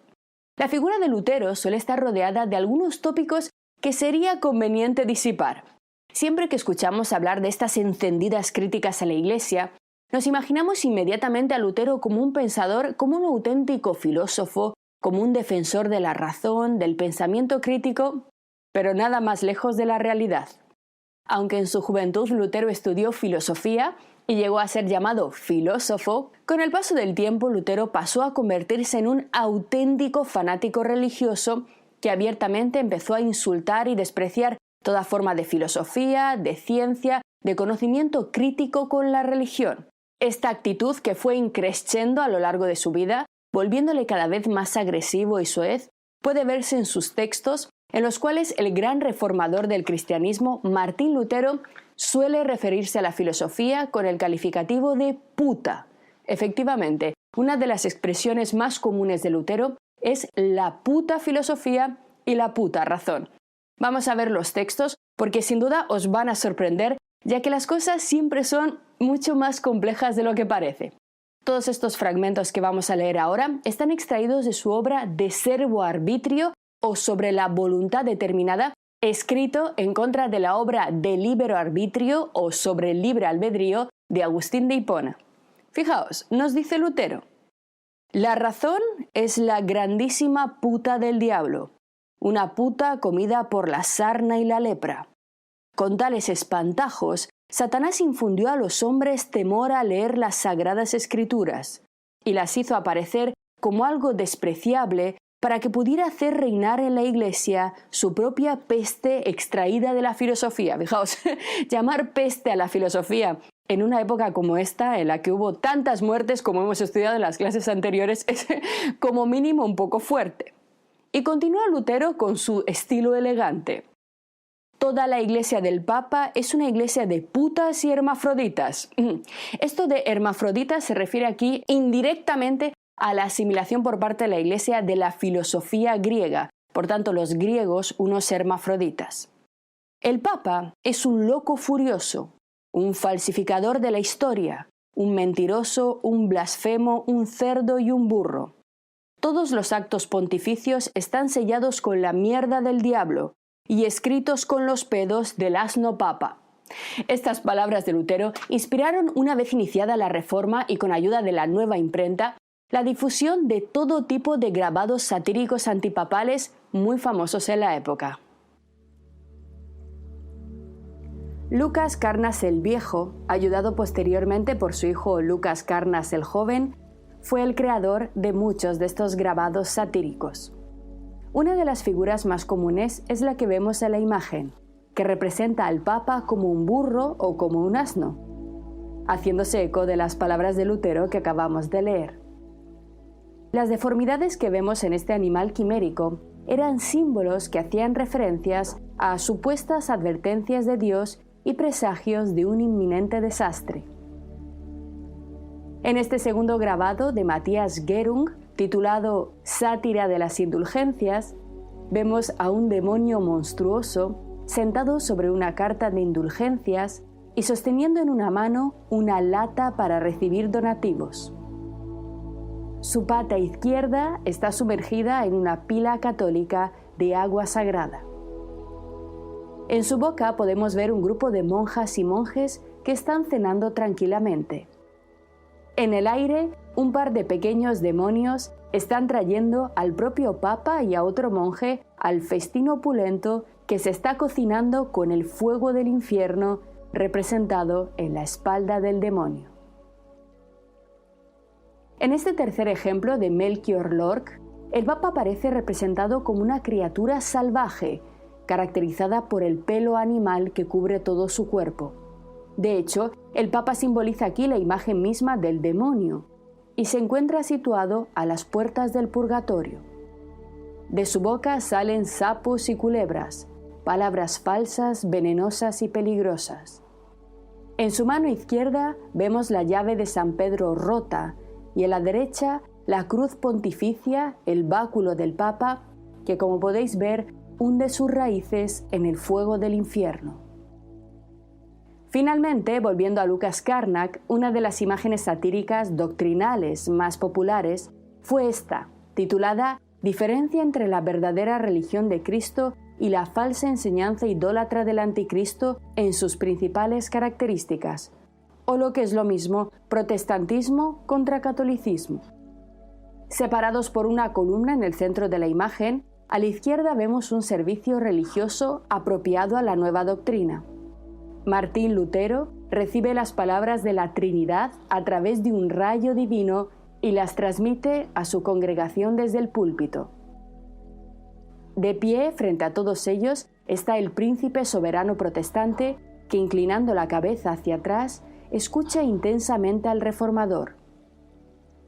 La figura de Lutero suele estar rodeada de algunos tópicos que sería conveniente disipar. Siempre que escuchamos hablar de estas encendidas críticas a la Iglesia, nos imaginamos inmediatamente a Lutero como un pensador, como un auténtico filósofo, como un defensor de la razón, del pensamiento crítico, pero nada más lejos de la realidad. Aunque en su juventud Lutero estudió filosofía y llegó a ser llamado filósofo, con el paso del tiempo Lutero pasó a convertirse en un auténtico fanático religioso que abiertamente empezó a insultar y despreciar toda forma de filosofía, de ciencia, de conocimiento crítico con la religión. Esta actitud, que fue increciendo a lo largo de su vida, volviéndole cada vez más agresivo y soez, puede verse en sus textos, en los cuales el gran reformador del cristianismo, Martín Lutero, suele referirse a la filosofía con el calificativo de puta. Efectivamente, una de las expresiones más comunes de Lutero es la puta filosofía y la puta razón. Vamos a ver los textos porque sin duda os van a sorprender, ya que las cosas siempre son mucho más complejas de lo que parece. Todos estos fragmentos que vamos a leer ahora están extraídos de su obra De Servo Arbitrio, o sobre la voluntad determinada, escrito en contra de la obra De Libero Arbitrio, o sobre el libre albedrío, de Agustín de Hipona. Fijaos, nos dice Lutero: la razón es la grandísima puta del diablo, una puta comida por la sarna y la lepra. Con tales espantajos, Satanás infundió a los hombres temor a leer las sagradas escrituras, y las hizo aparecer como algo despreciable para que pudiera hacer reinar en la Iglesia su propia peste extraída de la filosofía. Fijaos, llamar peste a la filosofía en una época como esta, en la que hubo tantas muertes como hemos estudiado en las clases anteriores, es como mínimo un poco fuerte. Y continúa Lutero con su estilo elegante. Toda la iglesia del Papa es una iglesia de putas y hermafroditas. Esto de hermafroditas se refiere aquí indirectamente a la asimilación por parte de la iglesia de la filosofía griega, por tanto los griegos unos hermafroditas. El Papa es un loco furioso, un falsificador de la historia, un mentiroso, un blasfemo, un cerdo y un burro. Todos los actos pontificios están sellados con la mierda del diablo y escritos con los pedos del asno papa. Estas palabras de Lutero inspiraron una vez iniciada la Reforma y con ayuda de la nueva imprenta, la difusión de todo tipo de grabados satíricos antipapales muy famosos en la época. Lucas Carnas el Viejo, ayudado posteriormente por su hijo Lucas Carnas el Joven, fue el creador de muchos de estos grabados satíricos. Una de las figuras más comunes es la que vemos en la imagen, que representa al Papa como un burro o como un asno, haciéndose eco de las palabras de Lutero que acabamos de leer. Las deformidades que vemos en este animal quimérico eran símbolos que hacían referencias a supuestas advertencias de Dios y presagios de un inminente desastre. En este segundo grabado de Matthias Gerung, titulado Sátira de las Indulgencias, vemos a un demonio monstruoso sentado sobre una carta de indulgencias y sosteniendo en una mano una lata para recibir donativos. Su pata izquierda está sumergida en una pila católica de agua sagrada. En su boca podemos ver un grupo de monjas y monjes que están cenando tranquilamente. En el aire, un par de pequeños demonios están trayendo al propio Papa y a otro monje al festín opulento que se está cocinando con el fuego del infierno representado en la espalda del demonio. En este tercer ejemplo de Melchior Lorck, el Papa aparece representado como una criatura salvaje, caracterizada por el pelo animal que cubre todo su cuerpo. De hecho, el Papa simboliza aquí la imagen misma del demonio y se encuentra situado a las puertas del purgatorio. De su boca salen sapos y culebras, palabras falsas, venenosas y peligrosas. En su mano izquierda vemos la llave de San Pedro rota y en la derecha la cruz pontificia, el báculo del Papa, que como podéis ver hunde sus raíces en el fuego del infierno. Finalmente, volviendo a Lucas Carnac, una de las imágenes satíricas doctrinales más populares fue esta, titulada Diferencia entre la verdadera religión de Cristo y la falsa enseñanza idólatra del anticristo en sus principales características, o lo que es lo mismo, protestantismo contra catolicismo. Separados por una columna en el centro de la imagen, a la izquierda vemos un servicio religioso apropiado a la nueva doctrina. Martín Lutero recibe las palabras de la Trinidad a través de un rayo divino y las transmite a su congregación desde el púlpito. De pie, frente a todos ellos, está el príncipe soberano protestante que, inclinando la cabeza hacia atrás, escucha intensamente al reformador.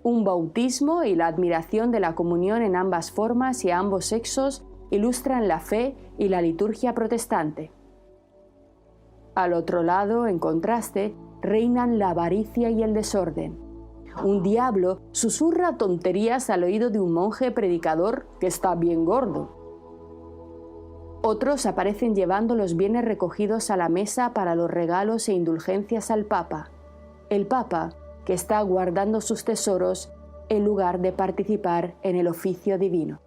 Un bautismo y la admiración de la comunión en ambas formas y a ambos sexos ilustran la fe y la liturgia protestante. Al otro lado, en contraste, reinan la avaricia y el desorden. Un diablo susurra tonterías al oído de un monje predicador que está bien gordo. Otros aparecen llevando los bienes recogidos a la mesa para los regalos e indulgencias al Papa. El Papa, que está guardando sus tesoros en lugar de participar en el oficio divino.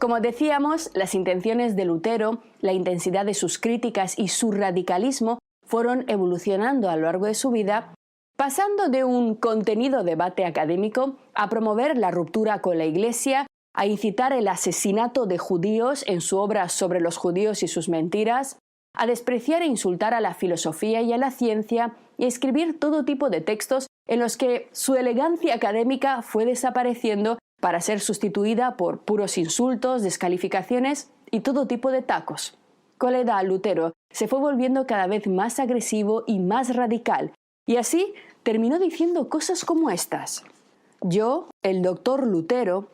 Como decíamos, las intenciones de Lutero, la intensidad de sus críticas y su radicalismo fueron evolucionando a lo largo de su vida, pasando de un contenido debate académico a promover la ruptura con la Iglesia, a incitar el asesinato de judíos en su obra sobre los judíos y sus mentiras, a despreciar e insultar a la filosofía y a la ciencia y a escribir todo tipo de textos en los que su elegancia académica fue desapareciendo para ser sustituida por puros insultos, descalificaciones y todo tipo de tacos. Con la edad, Lutero se fue volviendo cada vez más agresivo y más radical, y así terminó diciendo cosas como estas: yo, el doctor Lutero,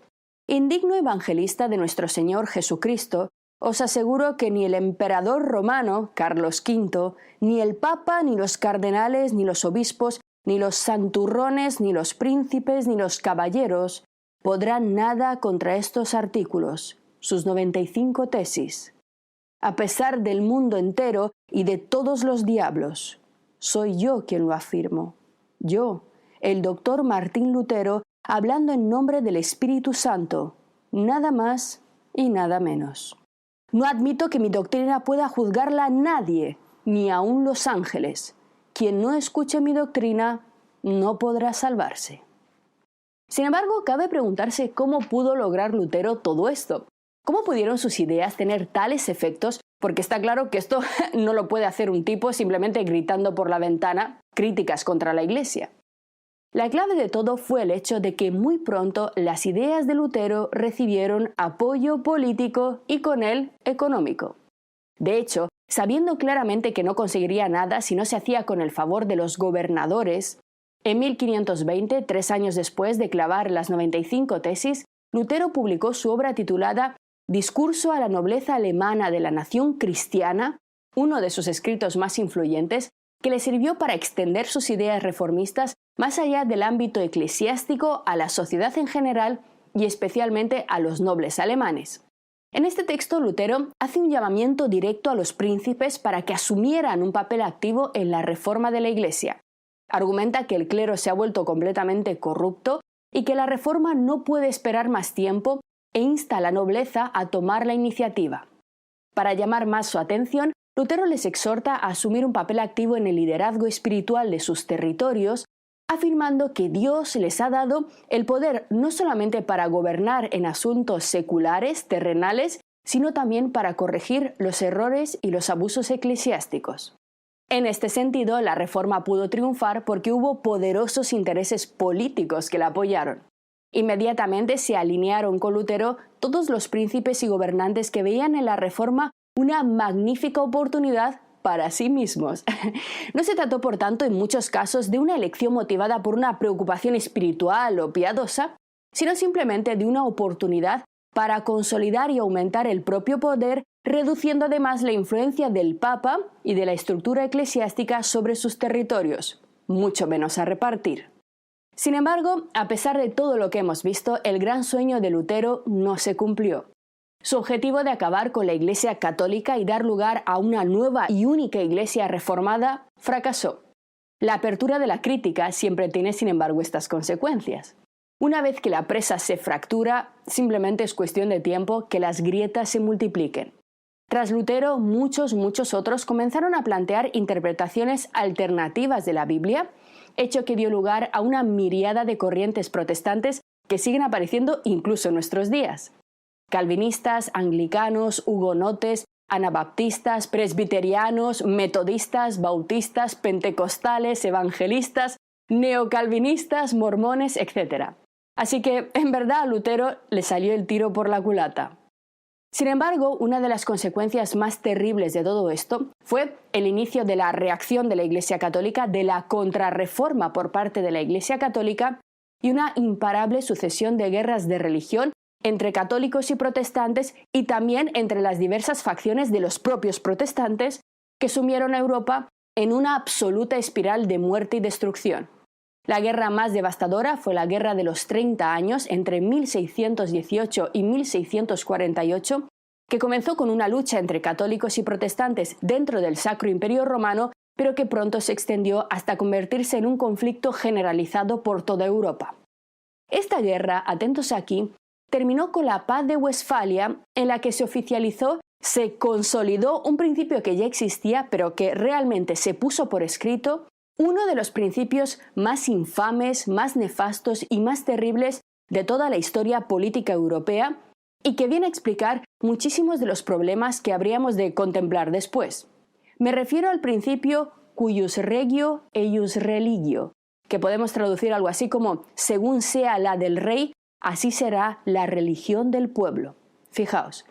indigno evangelista de nuestro Señor Jesucristo, os aseguro que ni el emperador romano, Carlos V, ni el papa, ni los cardenales, ni los obispos, ni los santurrones, ni los príncipes, ni los caballeros podrán nada contra estos artículos, sus 95 tesis. A pesar del mundo entero y de todos los diablos, soy yo quien lo afirmo. Yo, el doctor Martín Lutero, hablando en nombre del Espíritu Santo, nada más y nada menos. No admito que mi doctrina pueda juzgarla nadie, ni aun los ángeles. Quien no escuche mi doctrina no podrá salvarse. Sin embargo, cabe preguntarse cómo pudo lograr Lutero todo esto. ¿Cómo pudieron sus ideas tener tales efectos? Porque está claro que esto no lo puede hacer un tipo simplemente gritando por la ventana críticas contra la Iglesia. La clave de todo fue el hecho de que muy pronto las ideas de Lutero recibieron apoyo político y con él económico. De hecho, sabiendo claramente que no conseguiría nada si no se hacía con el favor de los gobernadores, en 1520, 3 años después de clavar las 95 tesis, Lutero publicó su obra titulada Discurso a la nobleza alemana de la nación cristiana, uno de sus escritos más influyentes, que le sirvió para extender sus ideas reformistas más allá del ámbito eclesiástico a la sociedad en general y especialmente a los nobles alemanes. En este texto, Lutero hace un llamamiento directo a los príncipes para que asumieran un papel activo en la reforma de la Iglesia. Argumenta que el clero se ha vuelto completamente corrupto y que la reforma no puede esperar más tiempo e insta a la nobleza a tomar la iniciativa. Para llamar más su atención, Lutero les exhorta a asumir un papel activo en el liderazgo espiritual de sus territorios, afirmando que Dios les ha dado el poder no solamente para gobernar en asuntos seculares, terrenales, sino también para corregir los errores y los abusos eclesiásticos. En este sentido, la reforma pudo triunfar porque hubo poderosos intereses políticos que la apoyaron. Inmediatamente se alinearon con Lutero todos los príncipes y gobernantes que veían en la reforma una magnífica oportunidad para sí mismos. No se trató, por tanto, en muchos casos de una elección motivada por una preocupación espiritual o piadosa, sino simplemente de una oportunidad para consolidar y aumentar el propio poder, reduciendo además la influencia del Papa y de la estructura eclesiástica sobre sus territorios, mucho menos a repartir. Sin embargo, a pesar de todo lo que hemos visto, el gran sueño de Lutero no se cumplió. Su objetivo de acabar con la Iglesia católica y dar lugar a una nueva y única Iglesia reformada fracasó. La apertura de la crítica siempre tiene, sin embargo, estas consecuencias. Una vez que la presa se fractura, simplemente es cuestión de tiempo que las grietas se multipliquen. Tras Lutero, muchos otros comenzaron a plantear interpretaciones alternativas de la Biblia, hecho que dio lugar a una miríada de corrientes protestantes que siguen apareciendo incluso en nuestros días. Calvinistas, anglicanos, hugonotes, anabaptistas, presbiterianos, metodistas, bautistas, pentecostales, evangelistas, neocalvinistas, mormones, etc. Así que, en verdad, a Lutero le salió el tiro por la culata. Sin embargo, una de las consecuencias más terribles de todo esto fue el inicio de la reacción de la Iglesia Católica, de la contrarreforma por parte de la Iglesia Católica y una imparable sucesión de guerras de religión entre católicos y protestantes y también entre las diversas facciones de los propios protestantes que sumieron a Europa en una absoluta espiral de muerte y destrucción. La guerra más devastadora fue la Guerra de los 30 años entre 1618 y 1648, que comenzó con una lucha entre católicos y protestantes dentro del Sacro Imperio Romano, pero que pronto se extendió hasta convertirse en un conflicto generalizado por toda Europa. Esta guerra, atentos aquí, terminó con la Paz de Westfalia, en la que se oficializó, se consolidó un principio que ya existía, pero que realmente se puso por escrito, uno de los principios más infames, más nefastos y más terribles de toda la historia política europea, y que viene a explicar muchísimos de los problemas que habríamos de contemplar después. Me refiero al principio cuius regio eius religio, que podemos traducir algo así como según sea la del rey, así será la religión del pueblo. Fijaos,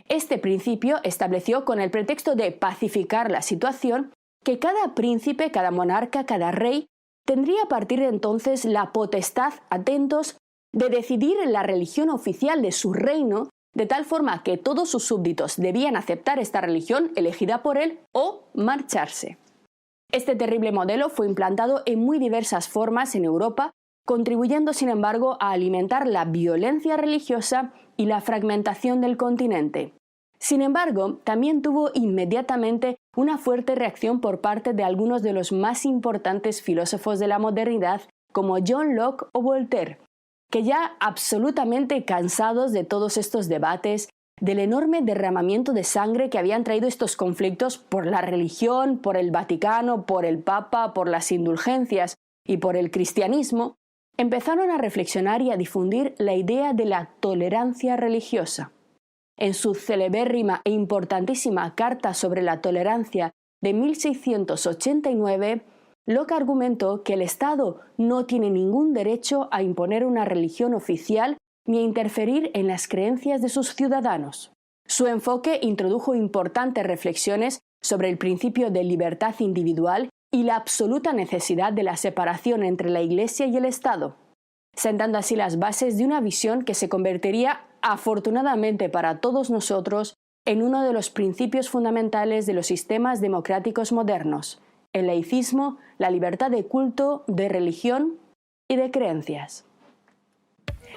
este principio estableció con el pretexto de pacificar la situación que cada príncipe, cada monarca, cada rey tendría a partir de entonces la potestad, atentos, de decidir la religión oficial de su reino, de tal forma que todos sus súbditos debían aceptar esta religión elegida por él o marcharse. Este terrible modelo fue implantado en muy diversas formas en Europa, contribuyendo sin embargo a alimentar la violencia religiosa y la fragmentación del continente. Sin embargo, también tuvo inmediatamente una fuerte reacción por parte de algunos de los más importantes filósofos de la modernidad, como John Locke o Voltaire, que ya absolutamente cansados de todos estos debates, del enorme derramamiento de sangre que habían traído estos conflictos por la religión, por el Vaticano, por el Papa, por las indulgencias y por el cristianismo, empezaron a reflexionar y a difundir la idea de la tolerancia religiosa. En su celebérrima e importantísima Carta sobre la Tolerancia de 1689, Locke argumentó que el Estado no tiene ningún derecho a imponer una religión oficial ni a interferir en las creencias de sus ciudadanos. Su enfoque introdujo importantes reflexiones sobre el principio de libertad individual y la absoluta necesidad de la separación entre la Iglesia y el Estado, sentando así las bases de una visión que se convertiría, afortunadamente para todos nosotros, en uno de los principios fundamentales de los sistemas democráticos modernos: el laicismo, la libertad de culto, de religión y de creencias.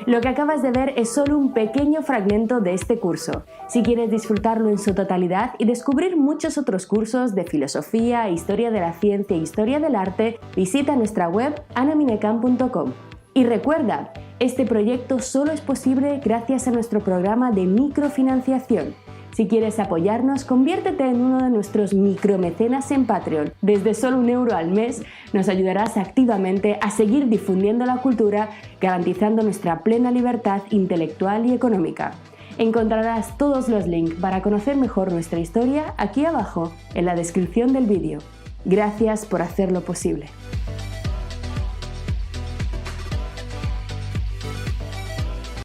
Lo que acabas de ver es solo un pequeño fragmento de este curso. Si quieres disfrutarlo en su totalidad y descubrir muchos otros cursos de filosofía, historia de la ciencia e historia del arte, visita nuestra web anaminecam.com. Y recuerda, este proyecto solo es posible gracias a nuestro programa de microfinanciación. Si quieres apoyarnos, conviértete en uno de nuestros micromecenas en Patreon. Desde solo €1 al mes nos ayudarás activamente a seguir difundiendo la cultura, garantizando nuestra plena libertad intelectual y económica. Encontrarás todos los links para conocer mejor nuestra historia aquí abajo en la descripción del vídeo. Gracias por hacerlo posible.